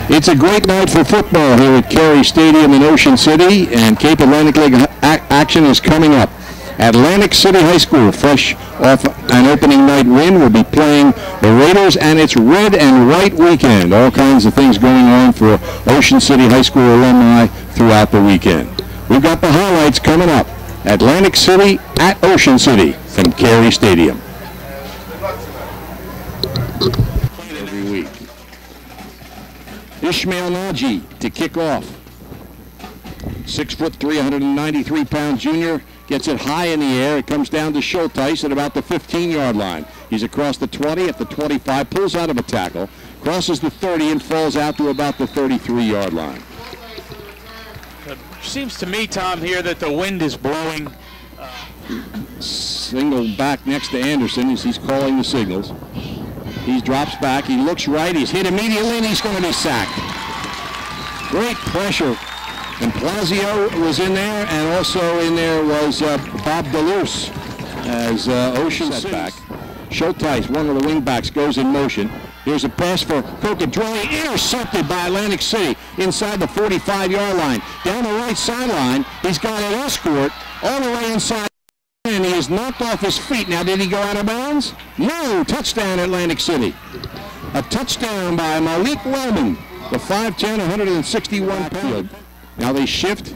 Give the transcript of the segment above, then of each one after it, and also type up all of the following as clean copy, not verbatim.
It's a great night for football here at Carey Stadium in Ocean City, and Cape Atlantic League action is coming up. Atlantic City High School, fresh off an opening night win, will be playing the Raiders, and it's red and white weekend. All kinds of things going on for Ocean City High School alumni throughout the weekend. We've got the highlights coming up. Atlantic City at Ocean City from Carey Stadium. Every week. Ishmael Naji to kick off. 6'3", 393-pound junior gets it high in the air. It comes down to Schulteis at about the 15-yard line. He's across the 20, at the 25, pulls out of a tackle, crosses the 30, and falls out to about the 33-yard line. It seems to me, Tom, here that the wind is blowing. Single back next to Anderson as he's calling the signals. He drops back, he looks right, he's hit immediately, and he's going to be sacked. Great pressure. And Plazio was in there, and also in there was Bob DeLuce as Ocean set back. Schulteis, one of the wingbacks, goes in motion. Here's a pass for Cocodrilli, intercepted by Atlantic City inside the 45-yard line. Down the right sideline, he's got an escort all the way inside, and he is knocked off his feet. Now, did he go out of bounds? No, touchdown Atlantic City. A touchdown by Malik Wellman, the 5'10", 161-pound. Now they shift.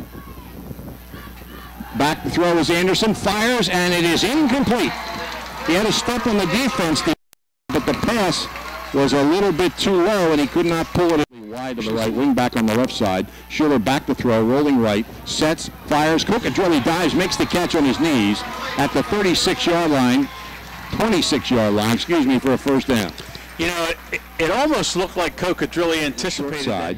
Back the throw is Anderson, fires, and it is incomplete. He had a step on the defense, but the pass was a little bit too low, and he could not pull it wide to the right wing back on the left side. Schuler back the throw, rolling right, sets, fires. Cocodrilli dives, makes the catch on his knees at the 36-yard line, 26-yard line, excuse me, for a first down. You know, it almost looked like Cocodrilli anticipated that.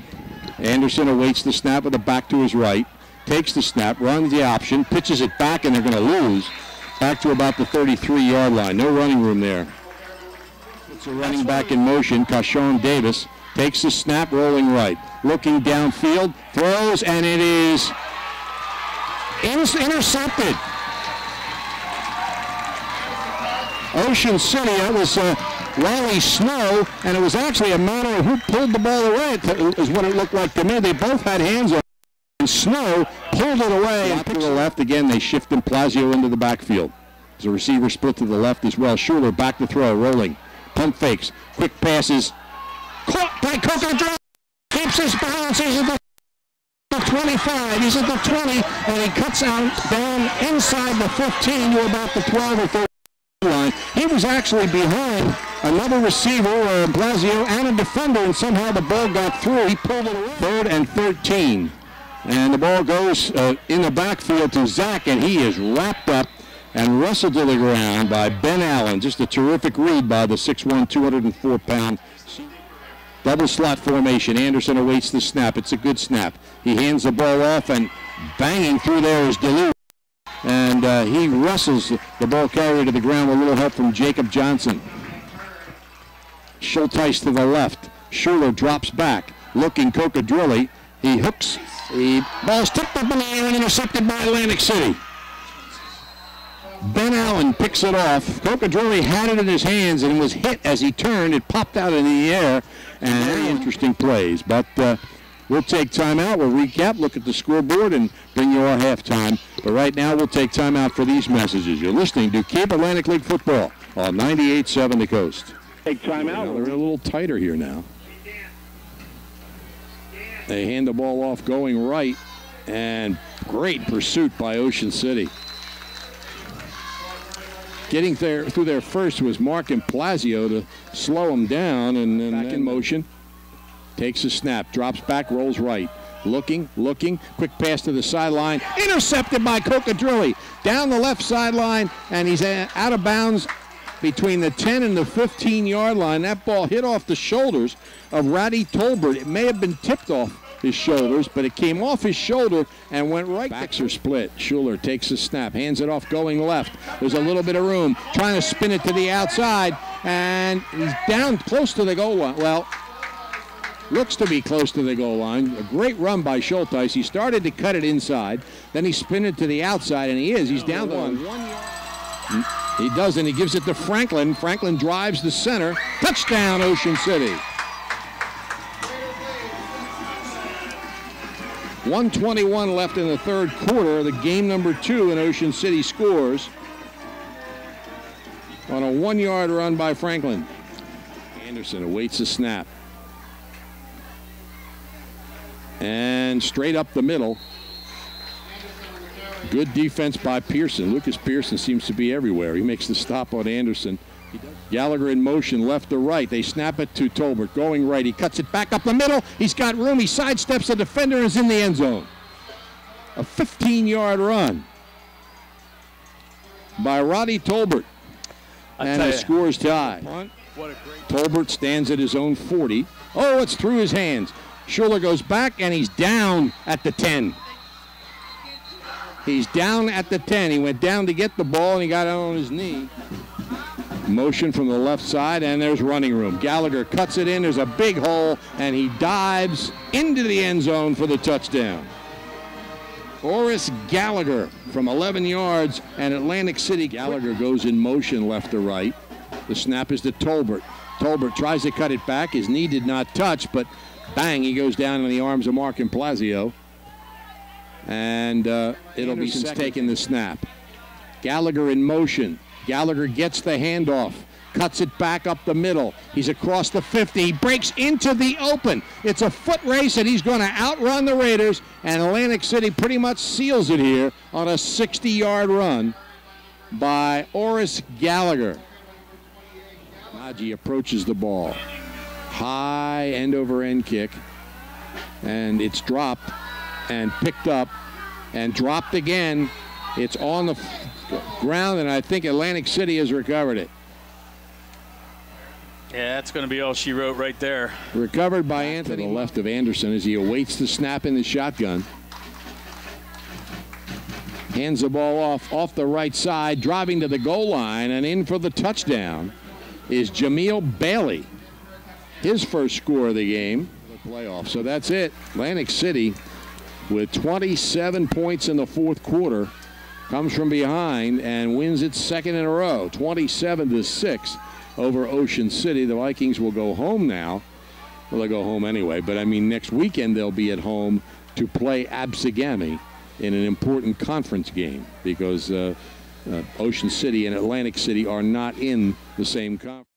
Anderson awaits the snap with the back to his right, takes the snap, runs the option, pitches it back, and they're going to lose back to about the 33-yard line. No running room there. It's a running back in motion. Kashawn Davis takes the snap, rolling right, looking downfield, throws, and it is intercepted. Ocean City, that was Wally Snow, and it was actually a matter of who pulled the ball away, is what it looked like to me. They both had hands on it, and Snow pulled it away and to the left. Again, they shift Plazio into the backfield. There's a receiver split to the left as well. Schuler back to throw, rolling. Pump fakes, quick passes. Caught by Cocodrilli. Keeps his balance. He's at the 25. He's at the 20, and he cuts out down inside the 15 to about the 12 or 13 line. He was actually behind another receiver, Blasio, and a defender, and somehow the ball got through. He pulled it away. 3rd and 13. And the ball goes in the backfield to Zach, and he is wrapped up and wrestled to the ground by Ben Allen. Just a terrific read by the 6'1", 204-pound. Double slot formation. Anderson awaits the snap. It's a good snap. He hands the ball off, and banging through there is DeLuce. And he wrestles the ball carrier to the ground with a little help from Jacob Johnson. Schulteis to the left. Schuler drops back, looking Cocodrilli. He hooks. The ball's tipped up in the air and intercepted by Atlantic City. Ben Allen picks it off. Cocodrilli had it in his hands and was hit as he turned. It popped out in the air, and very interesting plays. But we'll take time out. We'll recap, look at the scoreboard, and bring you our halftime. But right now, we'll take time out for these messages. You're listening to Cape Atlantic League Football on 98.7 The Coast. Take time out. They're a little tighter here now. They hand the ball off going right, and great pursuit by Ocean City. Getting there through there first was Mark and Plazio to slow him down, and then back in motion. Takes a snap, drops back, rolls right. Looking, quick pass to the sideline. Intercepted by Cocodrilli. Down the left sideline, and he's out of bounds between the 10 and the 15-yard line. That ball hit off the shoulders of Ratty Tolbert. It may have been tipped off his shoulders, but it came off his shoulder and went right. Backs are split. Schuler takes a snap, hands it off going left. There's a little bit of room, trying to spin it to the outside, and he's down close to the goal line. Well, Looks to be close to the goal line. A great run by Schulteis. He started to cut it inside. Then he spun it to the outside, and he is. He's down to 1 yard. He doesn't. He gives it to Franklin. Franklin drives the center. Touchdown, Ocean City. 1:21 left in the third quarter. The game number 2, and Ocean City scores on a 1-yard run by Franklin. Anderson awaits the snap. And straight up the middle. Good defense by Pearson. Lucas Pearson seems to be everywhere. He makes the stop on Anderson. Gallagher in motion, left to right. They snap it to Tolbert. Going right. He cuts it back up the middle. He's got room. He sidesteps the defender and is in the end zone. A 15-yard run by Roddy Tolbert. And the score is tied. Tolbert stands at his own 40. Oh, it's through his hands. Schuler goes back, and he's down at the 10. He's down at the 10. He went down to get the ball, and he got it on his knee. Motion from the left side, and there's running room. Gallagher cuts it in. There's a big hole, and he dives into the end zone for the touchdown. Oris Gallagher from 11 yards, and Atlantic City. Gallagher goes in motion left to right. The snap is to Tolbert. Tolbert tries to cut it back. His knee did not touch, but bang, he goes down in the arms of Mark Implazio. And it'll be taking the snap. Gallagher in motion. Gallagher gets the handoff. Cuts it back up the middle. He's across the 50. He breaks into the open. It's a foot race, and he's going to outrun the Raiders. And Atlantic City pretty much seals it here on a 60-yard run by Oris Gallagher. Najee approaches the ball. High end-over-end kick. And it's dropped and picked up and dropped again. It's on the ground, and I think Atlantic City has recovered it. Yeah, that's going to be all she wrote right there. Recovered by Anthony. To the left of Anderson as he awaits the snap in the shotgun. Hands the ball off the right side, driving to the goal line, and in for the touchdown is Jameel Bailey. His first score of the game. The playoff. So that's it. Atlantic City with 27 points in the fourth quarter comes from behind and wins its second in a row, 27-6 over Ocean City. The Vikings will go home now. Well, they'll go home anyway, but I mean next weekend they'll be at home to play Absegami in an important conference game because Ocean City and Atlantic City are not in the same conference.